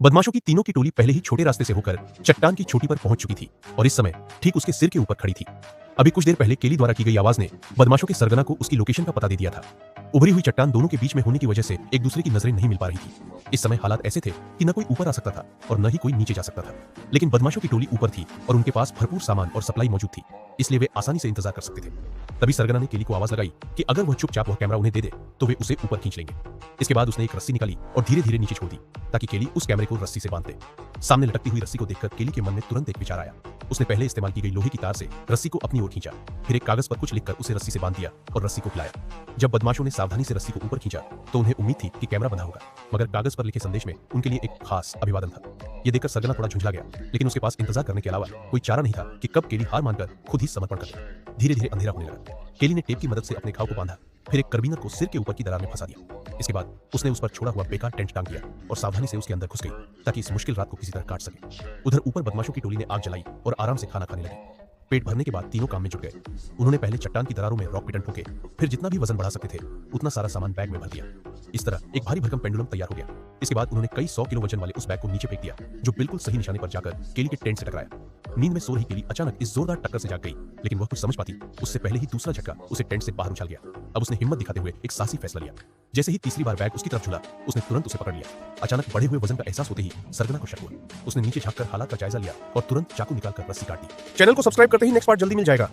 बदमाशों की तीनों की टोली पहले ही छोटे रास्ते से होकर चट्टान की चोटी पर पहुंच चुकी थी और इस समय ठीक उसके सिर के ऊपर खड़ी थी। अभी कुछ देर पहले केली द्वारा की गई आवाज ने बदमाशों के सरगना को उसकी लोकेशन का पता दे दिया था। उभरी हुई चट्टान दोनों के बीच में होने की वजह से एक दूसरे की नजरें नहीं मिल पा रही थी। इस समय हालात ऐसे थे कि न कोई ऊपर आ सकता था और न ही कोई नीचे जा सकता था, लेकिन बदमाशों की टोली ऊपर थी और उनके पास भरपूर सामान और सप्लाई मौजूद थी, इसलिए वे आसानी से इंतजार कर सकते थे। तभी सरगना ने केली को आवाज लगाई कि अगर वह चुपचाप वह कैमरा उन्हें दे दे तो वे उसे ऊपर खींच लेंगे। इसके बाद उसने एक रस्सी निकाली और धीरे धीरे नीचे छोड़ दी ताकि केली उस कैमरे को रस्सी से बांध दे। सामने लटकती हुई रस्सी को देखकर केली के मन में तुरंत एक विचार आया। उसने पहले इस्तेमाल की गई लोहे की तार से रस्सी को अपनी ओर खींचा, फिर एक कागज पर कुछ लिखकर उसे रस्सी से बांध दिया और रस्सी को हिलाया। जब बदमाशों ने सावधानी से रस्सी को ऊपर खींचा तो उन्हें उम्मीद थी कि कैमरा बंधा होगा, मगर कागज पर लिखे संदेश में उनके लिए एक खास अभिवादन था। ये देखकर सरगना थोड़ा झुंझला गया, लेकिन उसके पास इंतजार करने के अलावा कोई चारा नहीं था कि कब केली हार मानकर खुद ही समर्पण कर दे। धीरे धीरे अंधेरा होने लगा। केली ने टेप की मदद से अपने घाव को बांधा, फिर एक करबीनर को सिर के ऊपर की दरार में फंसा दिया। इसके बाद उसने उस पर छोड़ा हुआ बेकार टेंट टांग दिया और सावधानी से उसके अंदर घुस गई ताकि इस मुश्किल रात को किसी तरह काट सके। उधर ऊपर बदमाशों की टोली ने आग जलाई और आराम से खाना खाने लगी। पेट भरने के बाद तीनों काम में जुट गए। उन्होंने पहले चट्टान की दरारों में रॉक पिटन ठोके, फिर जितना भी वजन बढ़ा सकते थे उतना सारा सामान बैग में भर दिया। इस तरह एक भारी भरकम पेंडुलम तैयार हो गया। इसके बाद उन्होंने कई 100 किलो वजन वाले उस बैग को नीचे फेंक दिया, जो बिल्कुल सही निशाने पर जाकर केली के टेंट से टकराया। नींद में सो रही केली अचानक इस जोरदार टक्कर से जाग गई, लेकिन वह कुछ समझ पाती उससे पहले ही दूसरा झटका उसे टेंट से बाहर उछाल गया। अब उसने हिम्मत दिखाते हुए एक साहसी फैसला लिया। जैसे ही तीसरी बार बैग उसकी तरफ झुला, उसने तुरंत उसे पकड़ लिया। अचानक बढ़े हुए वजन का एहसास होते ही सरगना को शक हुआ। उसने नीचे झांककर हालात का जायजा लिया और तुरंत चाकू निकालकर रस्सी काट दी। चैनल को सब्सक्राइब करते ही नेक्स्ट पार्ट जल्दी मिल जाएगा।